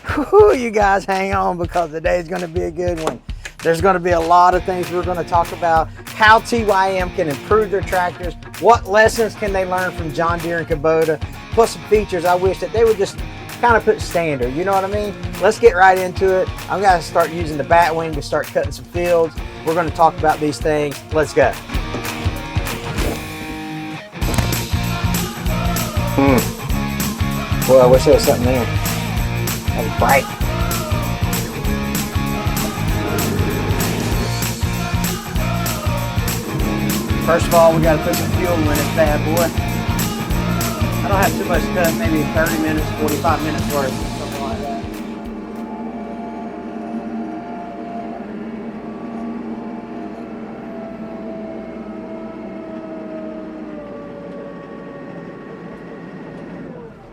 Whew, you guys hang on because today's going to be a good one. There's going to be a lot of things we're going to talk about. How TYM can improve their tractors. What lessons can they learn from John Deere and Kubota. Plus some features I wish that they would just kind of put standard. You know what I mean? Let's get right into it. I'm going to start using the bat wing to start cutting some fields. We're going to talk about these things. Let's go. Well, I wish there was something there. That was bright. First of all, we got to put some fuel in this bad boy. I don't have too much to cut, maybe 30 minutes, 45 minutes worth, something like that.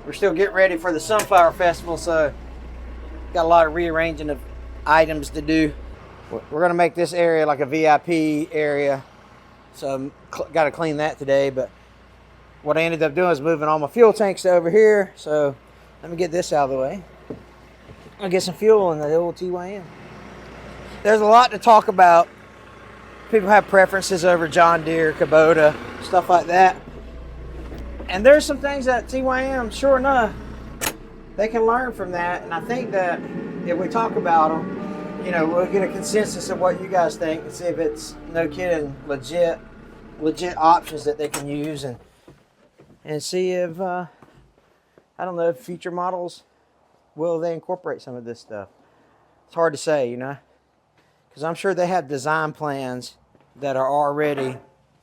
We're still getting ready for the Sunflower Festival, so got a lot of rearranging of items to do. We're gonna make this area like a VIP area, so got to clean that today. But what I ended up doing is moving all my fuel tanks to over here. So let me get this out of the way. I'll get some fuel in the old TYM. There's a lot to talk about. People have preferences over John Deere, Kubota, stuff like that. And there's some things that TYM, sure enough, they can learn from that. And I think that if we talk about them, you know, we'll get a consensus of what you guys think and see if it's, no kidding, legit options that they can use, and see if, I don't know, future models, will they incorporate some of this stuff? It's hard to say, you know, because I'm sure they have design plans that are already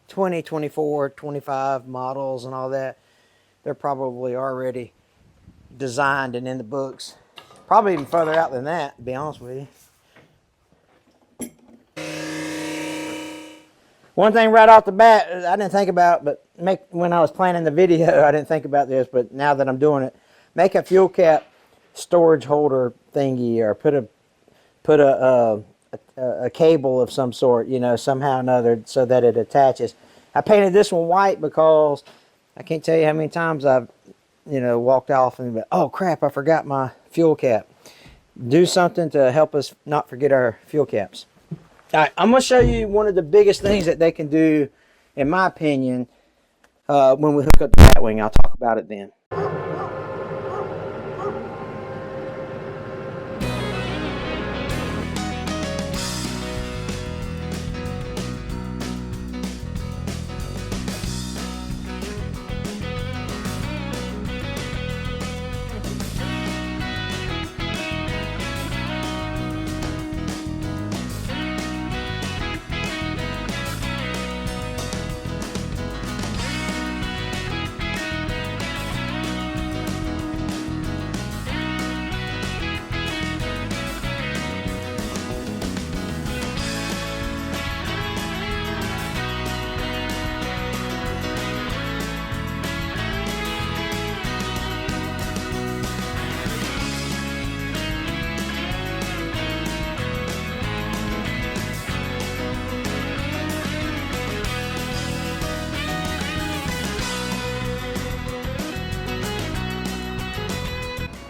20, 24, 25 models and all that. They're probably already designed and in the books. Probably even further out than that, to be honest with you. One thing right off the bat, I didn't think about, but when I was planning the video, I didn't think about this, but now that I'm doing it, make a fuel cap storage holder thingy, or put a cable of some sort, you know, somehow or another, so that it attaches. I painted this one white because I can't tell you how many times I've, you know, walked off and been, oh crap, I forgot my fuel cap. Do something to help us not forget our fuel caps. All right, I'm going to show you one of the biggest things that they can do, in my opinion, when we hook up the bat wing. I'll talk about it then.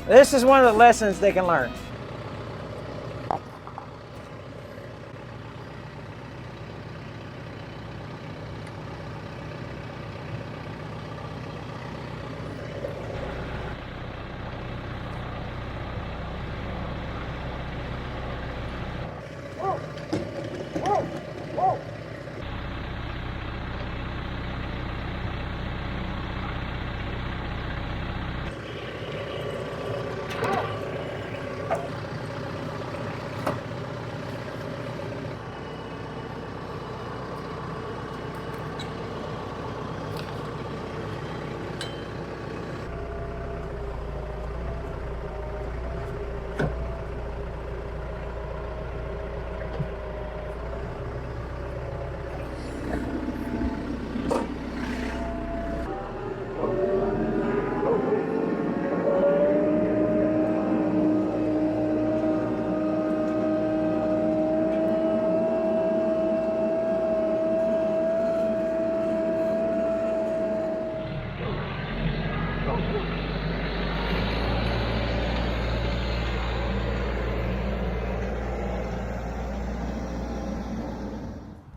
This is one of the lessons they can learn.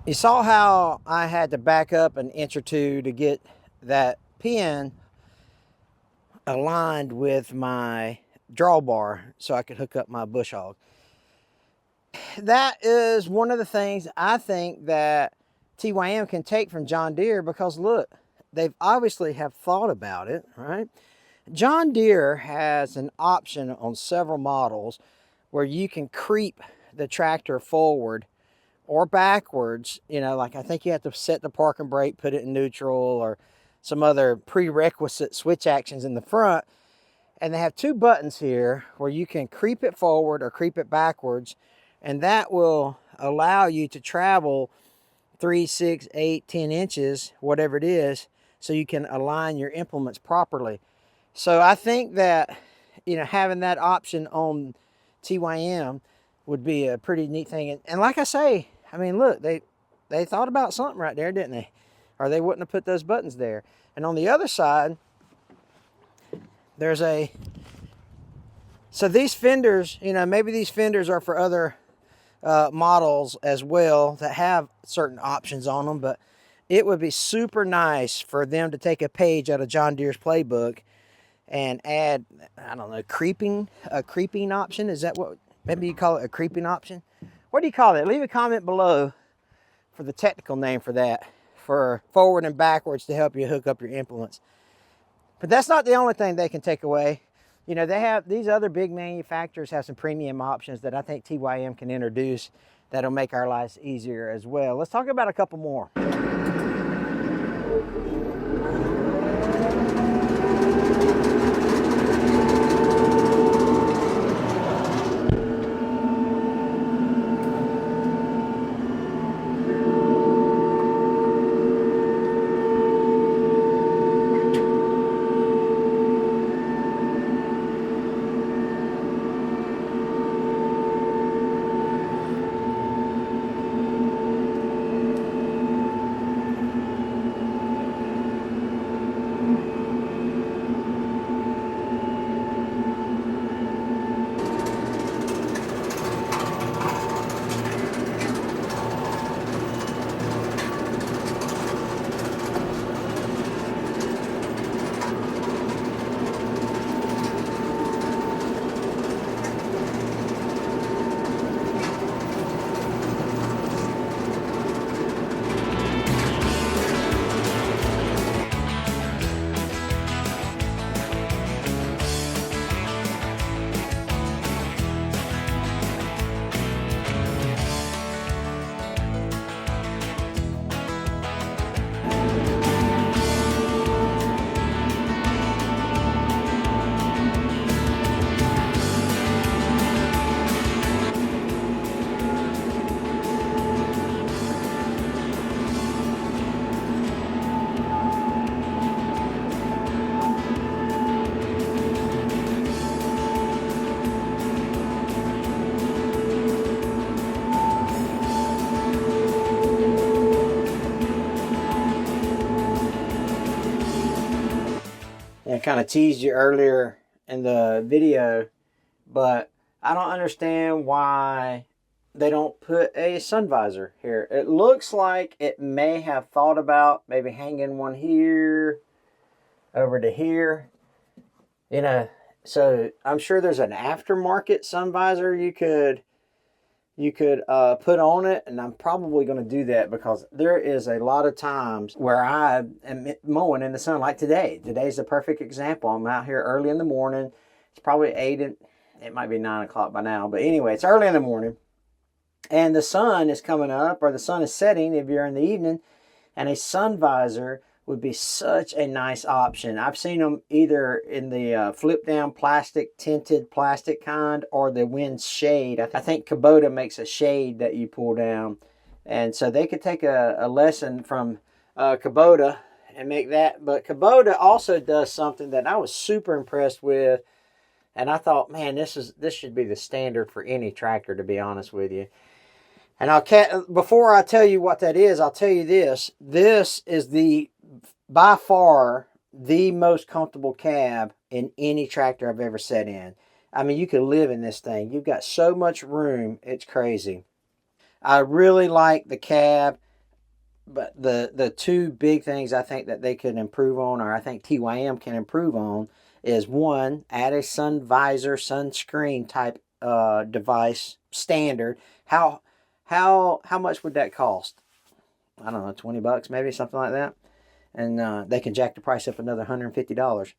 You saw how I had to back up an inch or two to get that pin aligned with my drawbar so I could hook up my bush hog. That is one of the things I think that TYM can take from John Deere, because look, they've obviously have thought about it, right? John Deere has an option on several models where you can creep the tractor forward or backwards. You know, like I think you have to set the park and brake, put it in neutral, or some other prerequisite switch actions in the front. And they have two buttons here where you can creep it forward or creep it backwards, and that will allow you to travel 3, 6, 8, 10 inches, whatever it is, so you can align your implements properly. So I think that, you know, having that option on TYM would be a pretty neat thing. And like I say, I mean, look, they thought about something right there, didn't they? Or they wouldn't have put those buttons there. And on the other side, there's a, so these fenders, you know, maybe these fenders are for other models as well that have certain options on them, but it would be super nice for them to take a page out of John Deere's playbook and add, I don't know, a creeping option. Is that what, maybe you call it a creeping option? What do you call it? Leave a comment below for the technical name for that, for forward and backwards to help you hook up your implements. But that's not the only thing they can take away. You know, they have, these other big manufacturers have some premium options that I think TYM can introduce that'll make our lives easier as well. Let's talk about a couple more. I kind of teased you earlier in the video, but I don't understand why they don't put a sun visor here. It looks like it may have thought about maybe hanging one here over to here, you know. So I'm sure there's an aftermarket sun visor you could put on it, and I'm probably going to do that because there is a lot of times where I am mowing in the sun, like today. Today's the perfect example. I'm out here early in the morning. It's probably 8, it might be 9 o'clock by now, but anyway, it's early in the morning, and the sun is coming up, or the sun is setting if you're in the evening, and a sun visor would be such a nice option. I've seen them either in the flip down plastic, tinted plastic kind, or the wind shade. I think Kubota makes a shade that you pull down. And so they could take a lesson from Kubota and make that. But Kubota also does something that I was super impressed with. And I thought, man, this should be the standard for any tractor, to be honest with you. And before I tell you what that is, I'll tell you this. This is by far the most comfortable cab in any tractor I've ever sat in. I mean, you could live in this thing. You've got so much room, it's crazy. I really like the cab. But the two big things I think that they could improve on, or I think TYM can improve on, is one, add a sun visor, sunscreen type device standard. How much would that cost? I don't know, $20 maybe, something like that. And they can jack the price up another $150.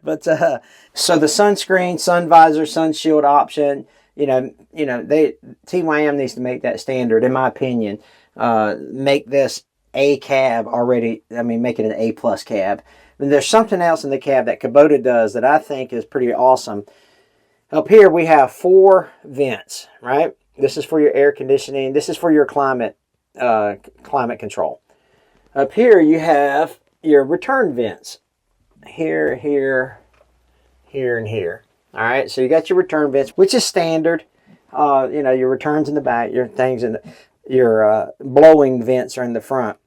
But so the sunscreen, sun visor, sun shield option, TYM needs to make that standard, in my opinion. Make this a cab already. I mean, make it an A+ cab. And there's something else in the cab that Kubota does that I think is pretty awesome. Up here we have 4 vents, right? This is for your air conditioning. This is for your climate control. Up here you have your return vents. Here, here, here, and here. All right, so you got your return vents, which is standard. Your returns in the back, your things in your blowing vents are in the front.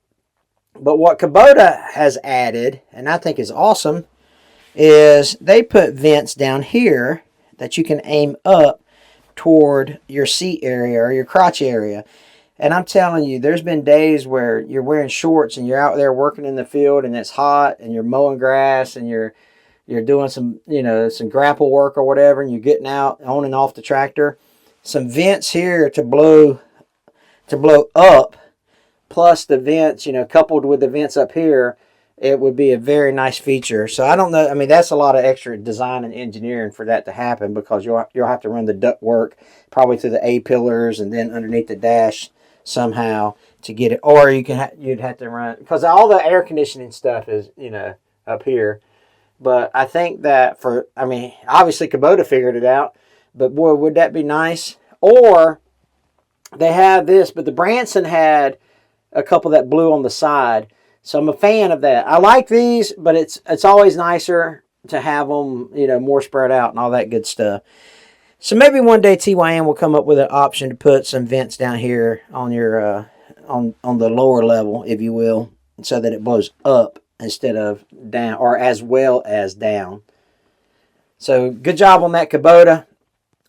But what Kubota has added, and I think is awesome, is they put vents down here that you can aim up toward your seat area or your crotch area. And I'm telling you, there's been days where you're wearing shorts and you're out there working in the field and it's hot and you're mowing grass and you're doing some grapple work or whatever, and you're getting out on and off the tractor. Some vents here to blow up, plus the vents, coupled with the vents up here, it would be a very nice feature. So I don't know. I mean, that's a lot of extra design and engineering for that to happen, because you'll have to run the duct work probably through the A-pillars and then underneath the dash somehow to get it. Or you'd have to run, because all the air conditioning stuff is up here. But I think that obviously Kubota figured it out, but boy, would that be nice. Or they have this, but the Branson had a couple that blew on the side. So I'm a fan of that. I like these, but it's always nicer to have them, more spread out and all that good stuff. So maybe one day TYM will come up with an option to put some vents down here on your on the lower level, if you will, so that it blows up instead of down, or as well as down. So good job on that, Kubota.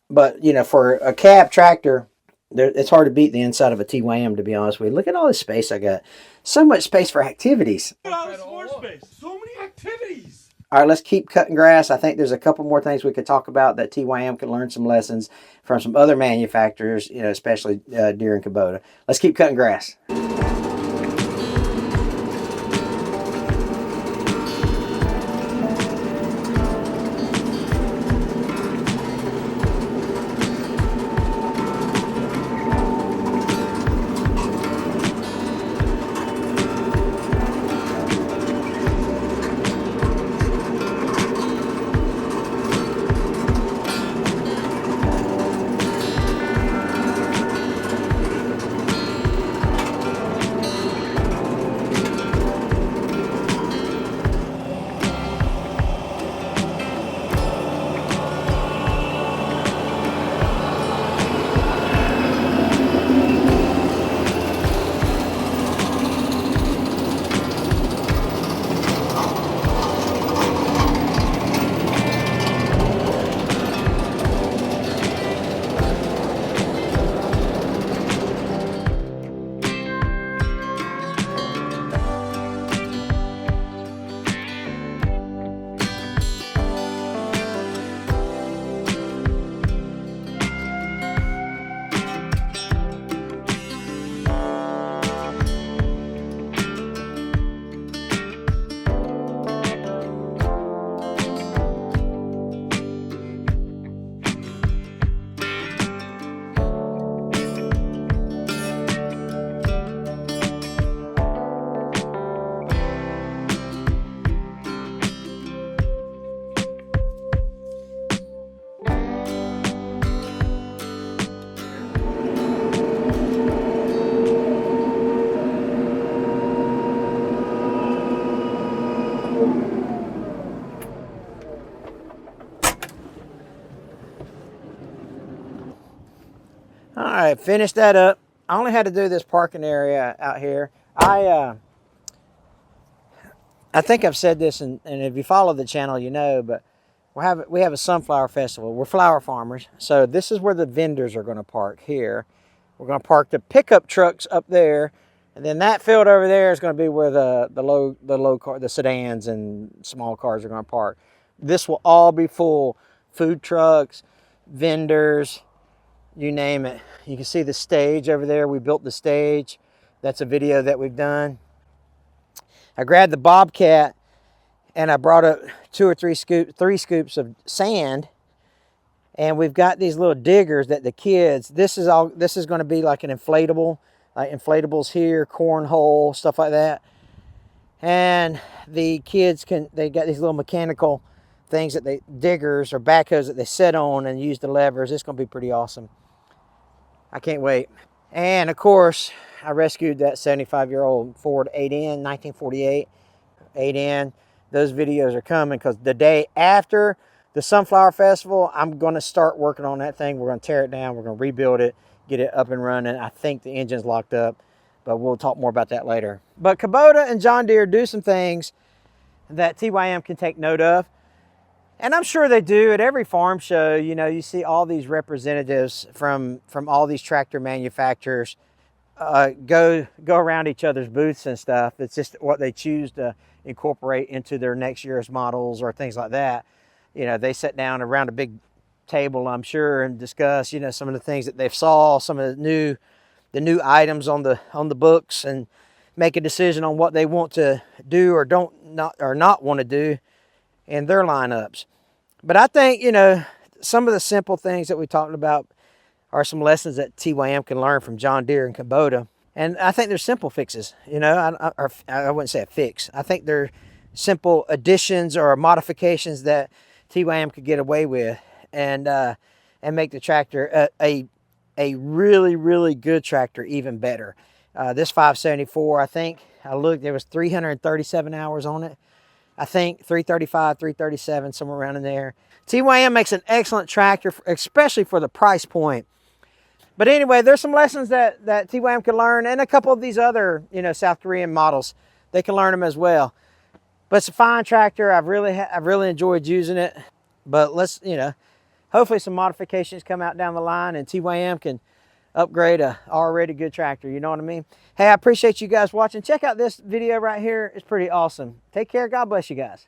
But for a cab tractor, it's hard to beat the inside of a TYM, to be honest with you. Look at all this space I got. So much space for activities. All this floor space. So many activities. All right, let's keep cutting grass. I think there's a couple more things we could talk about that TYM can learn some lessons from some other manufacturers, especially Deere and Kubota. Let's keep cutting grass. All right, finish that up. I only had to do this parking area out here. I think I've said this, and if you follow the channel, but we have a sunflower festival. We're flower farmers, so this is where the vendors are going to park here. We're going to park the pickup trucks up there, and then that field over there is going to be where the sedans and small cars are going to park. This will all be full. Food trucks, vendors, you name it. You can see the stage over there. We built the stage. That's a video that we've done. I grabbed the Bobcat and I brought up three scoops of sand. And we've got these little diggers that the kids, this is going to be like an inflatable, like inflatables here, cornhole, stuff like that. And the kids they got these little mechanical things diggers or backhoes that they sit on and use the levers. It's going to be pretty awesome. I can't wait. And of course, I rescued that 75-year-old Ford 8N, 1948, 8N. Those videos are coming because the day after the Sunflower Festival, I'm going to start working on that thing. We're going to tear it down. We're going to rebuild it, get it up and running. I think the engine's locked up, but we'll talk more about that later. But Kubota and John Deere do some things that TYM can take note of. And I'm sure they do at every farm show. You know, you see all these representatives from all these tractor manufacturers go around each other's booths and stuff. It's just what they choose to incorporate into their next year's models or things like that. You know, they sit down around a big table, I'm sure, and discuss, you know, some of the things that they've saw, some of the new items on the books, and make a decision on what they want to do or not want to do in their lineups. But I think, you know, some of the simple things that we talked about are some lessons that TYM can learn from John Deere and Kubota. And I think they're simple fixes, you know, I wouldn't say a fix. I think they're simple additions or modifications that TYM could get away with and make the tractor a really, really good tractor even better. This 574, I think, I looked, there was 337 hours on it. I think 335, 337, somewhere around in there. TYM makes an excellent tractor, especially for the price point. But anyway, there's some lessons that TYM can learn, and a couple of these other, you know, South Korean models, they can learn them as well. But it's a fine tractor. I've really enjoyed using it. But let's, you know, hopefully some modifications come out down the line and TYM can upgrade a already good tractor. You know what I mean? Hey, I appreciate you guys watching. Check out this video right here. It's pretty awesome. Take care. God bless you guys.